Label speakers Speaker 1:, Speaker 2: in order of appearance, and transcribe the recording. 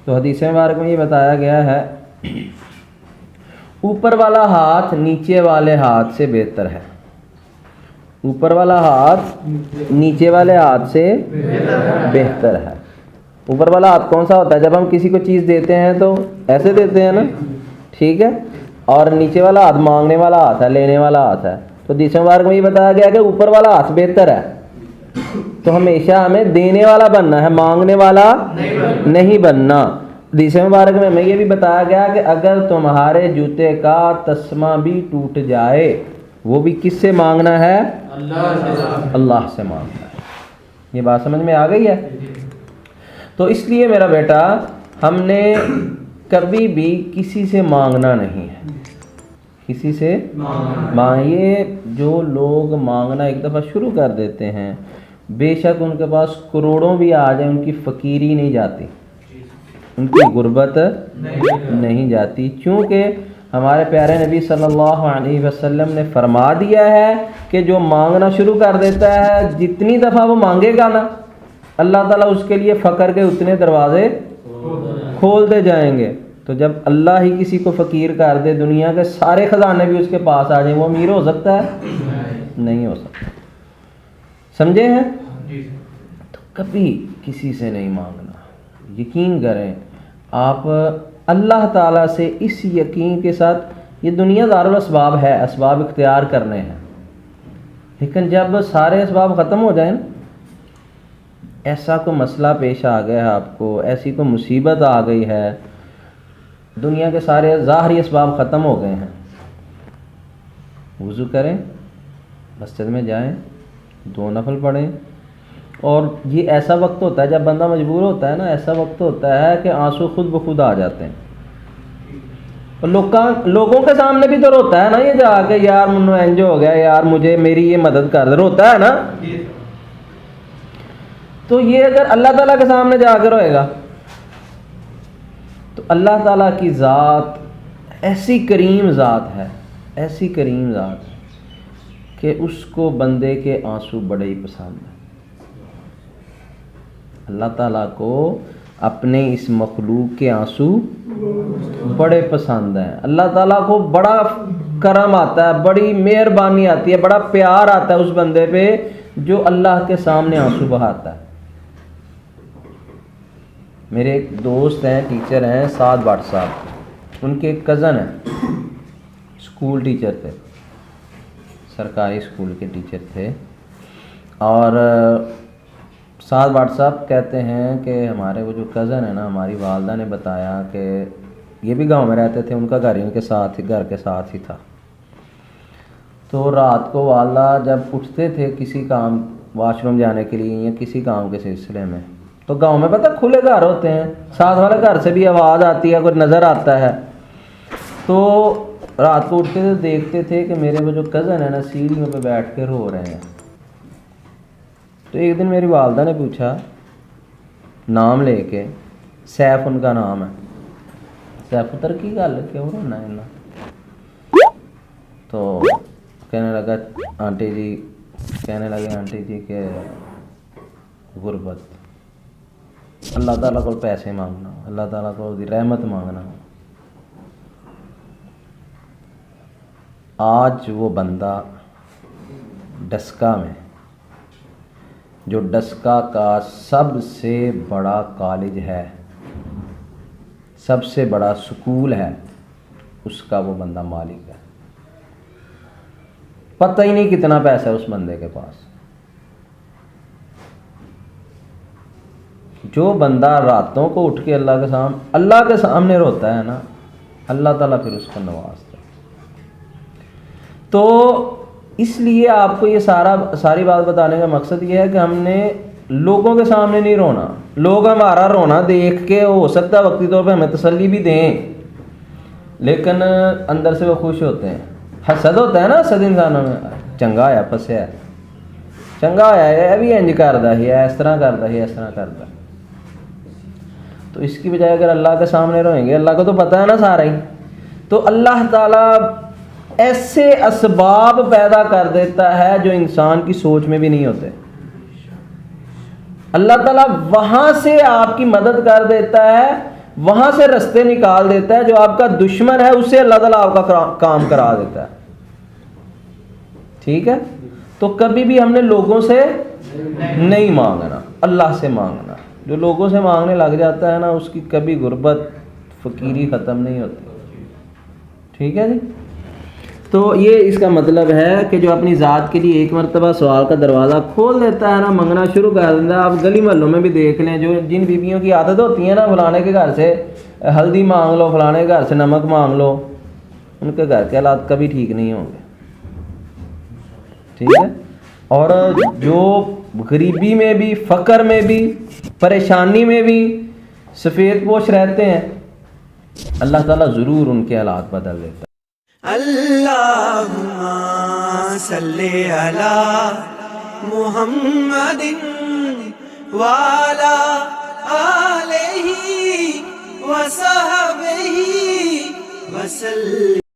Speaker 1: تو حدیث مبارک میں یہ بتایا گیا ہے اوپر والا ہاتھ نیچے والے ہاتھ سے بہتر ہے، اوپر والا ہاتھ نیچے والے ہاتھ سے بہتر ہے۔ اوپر والا ہاتھ کون سا ہوتا ہے؟ جب ہم کسی کو چیز دیتے ہیں تو ایسے دیتے ہیں نا، ٹھیک ہے، اور نیچے والا ہاتھ مانگنے والا ہاتھ ہے، لینے والا ہاتھ ہے۔ تو حدیث مبارک میں یہ بتایا گیا کہ اوپر والا ہاتھ بہتر ہے، تو ہمیشہ ہمیں دینے والا بننا ہے، مانگنے والا نہیں بننا۔ حدیث مبارک میں ہمیں یہ بھی بتایا گیا کہ اگر تمہارے جوتے کا تسمہ بھی ٹوٹ جائے وہ بھی کس سے مانگنا ہے؟ اللہ سے مانگنا ہے۔ یہ بات سمجھ میں آ گئی ہے؟ تو اس لیے میرا بیٹا ہم نے کبھی بھی کسی سے مانگنا نہیں ہے، کسی سے یہ جو لوگ مانگنا ایک دفعہ شروع کر دیتے ہیں، بے شک ان کے پاس کروڑوں بھی آ جائیں ان کی فقیری نہیں جاتی، ان کی غربت نہیں جاتی، چونکہ ہمارے پیارے نبی صلی اللہ علیہ وسلم نے فرما دیا ہے کہ جو مانگنا شروع کر دیتا ہے جتنی دفعہ وہ مانگے گا نا اللہ تعالیٰ اس کے لیے فقر کے اتنے دروازے کھولتے جائیں گے۔ تو جب اللہ ہی کسی کو فقیر کر دے، دنیا کے سارے خزانے بھی اس کے پاس آ جائیں، وہ امیر ہو سکتا ہے؟ نہیں ہو سکتا، سمجھے ہیں؟ تو کبھی کسی سے نہیں مانگنا، یقین کریں آپ اللہ تعالیٰ سے اس یقین کے ساتھ، یہ دنیا دارالاسباب ہے، اسباب اختیار کرنے ہیں، لیکن جب سارے اسباب ختم ہو جائیں، ایسا کوئی مسئلہ پیش آ گیا ہے آپ کو، ایسی کوئی مصیبت آ گئی ہے، دنیا کے سارے ظاہری اسباب ختم ہو گئے ہیں، وضو کریں، مسجد میں جائیں، 2 نفل پڑھیں، اور یہ ایسا وقت ہوتا ہے جب بندہ مجبور ہوتا ہے نا، ایسا وقت ہوتا ہے کہ آنسو خود بخود آ جاتے ہیں، اور لوگوں کے سامنے بھی تو روتا ہے نا، یہ جا کے یار منو انجو ہو گیا، یار مجھے میری یہ مدد کر دے، روتا ہے نا۔ تو یہ اگر اللہ تعالیٰ کے سامنے جا کر روئے گا تو اللہ تعالیٰ کی ذات ایسی کریم ذات ہے، ایسی کریم ذات ہے کہ اس کو بندے کے آنسو بڑے ہی پسند ہیں۔ اللہ تعالیٰ کو اپنے اس مخلوق کے آنسو بڑے پسند ہیں، اللہ تعالیٰ کو بڑا کرم آتا ہے، بڑی مہربانی آتی ہے، بڑا پیار آتا ہے اس بندے پہ جو اللہ کے سامنے آنسو بہاتا ہے۔ میرے ایک دوست ہیں، ٹیچر ہیں، سعد بٹ صاحب، ان کے ایک کزن ہیں، اسکول ٹیچر تھے، سرکاری اسکول کے ٹیچر تھے، اور سعد بٹ صاحب کہتے ہیں کہ ہمارے وہ جو کزن ہے نا، ہماری والدہ نے بتایا کہ یہ بھی گاؤں میں رہتے تھے، ان کا گھر ان کے ساتھ ہی، گھر کے ساتھ ہی تھا، تو رات کو والدہ جب اٹھتے تھے کسی کام، واش روم جانے کے لیے یا کسی کام کے سلسلے میں، تو گاؤں میں پتہ کھلے گھر ہوتے ہیں، ساتھ والے گھر سے بھی آواز آتی ہے، کوئی نظر آتا ہے، تو رات کو اٹھتے تھے، دیکھتے تھے کہ میرے وہ جو کزن ہے نا سیڑھیوں پہ بیٹھ کے رو رہے ہیں۔ تو ایک دن میری والدہ نے پوچھا نام لے کے، سیف ان کا نام ہے، سیف پتر کی گل کیوں رونا ہے؟ تو کہنے لگے آنٹی جی کہ غربت، اللہ تعالیٰ کو پیسے مانگنا، اللہ تعالیٰ کو رحمت مانگنا۔ آج وہ بندہ ڈسکا میں، جو ڈسکا کا سب سے بڑا کالج ہے، سب سے بڑا سکول ہے، اس کا وہ بندہ مالک ہے، پتہ ہی نہیں کتنا پیسہ ہے اس بندے کے پاس۔ جو بندہ راتوں کو اٹھ کے اللہ کے سامنے روتا ہے نا، اللہ تعالیٰ پھر اس کو نوازتا ہے۔ تو اس لیے آپ کو یہ ساری بات بتانے کا مقصد یہ ہے کہ ہم نے لوگوں کے سامنے نہیں رونا، لوگ ہمارا رونا دیکھ کے ہو سکتا ہے وقتی طور پہ ہمیں تسلی بھی دیں، لیکن اندر سے وہ خوش ہوتے ہیں۔ حسد ہوتا ہے نا، حسد انسانوں میں، چنگا آیا پھسیا ہے، چنگا آیا ہے، ابھی انج کردا ہی ہے، اس طرح کردا ہی، اس طرح کردا۔ تو اس کی بجائے اگر اللہ کے سامنے روئیں گے، اللہ کو تو پتہ ہے نا سارا ہی، تو اللہ تعالیٰ ایسے اسباب پیدا کر دیتا ہے جو انسان کی سوچ میں بھی نہیں ہوتے۔ اللہ تعالیٰ وہاں سے آپ کی مدد کر دیتا ہے وہاں سے رستے نکال دیتا ہے. جو آپ کا دشمن ہے اس سے اللہ تعالیٰ آپ کا کام کرا دیتا ہے. ٹھیک ہے. تو کبھی بھی ہم نے لوگوں سے نہیں مانگنا, اللہ سے مانگنا. جو لوگوں سے مانگنے لگ جاتا ہے نا, اس کی کبھی غربت فقیری ختم نہیں ہوتی. ٹھیک ہے جی. تو یہ اس کا مطلب ہے کہ جو اپنی ذات کے لیے ایک مرتبہ سوال کا دروازہ کھول دیتا ہے نا, منگنا شروع کر دیتا ہے. آپ گلی محلوں میں بھی دیکھ لیں, جو جن بیویوں کی عادت ہوتی ہے نا فلانے کے گھر سے ہلدی مانگ لو, فلانے کے گھر سے نمک مانگ لو, ان کے گھر کے حالات کبھی ٹھیک نہیں ہوں گے. ٹھیک ہے. اور جو غریبی میں بھی, فقر میں بھی, پریشانی میں بھی سفید پوش رہتے ہیں, اللہ تعالیٰ ضرور ان کے حالات بدل دیتا ہے.
Speaker 2: اللہم صلی علی محمد وعلی آلہ وصحبہ وسلم.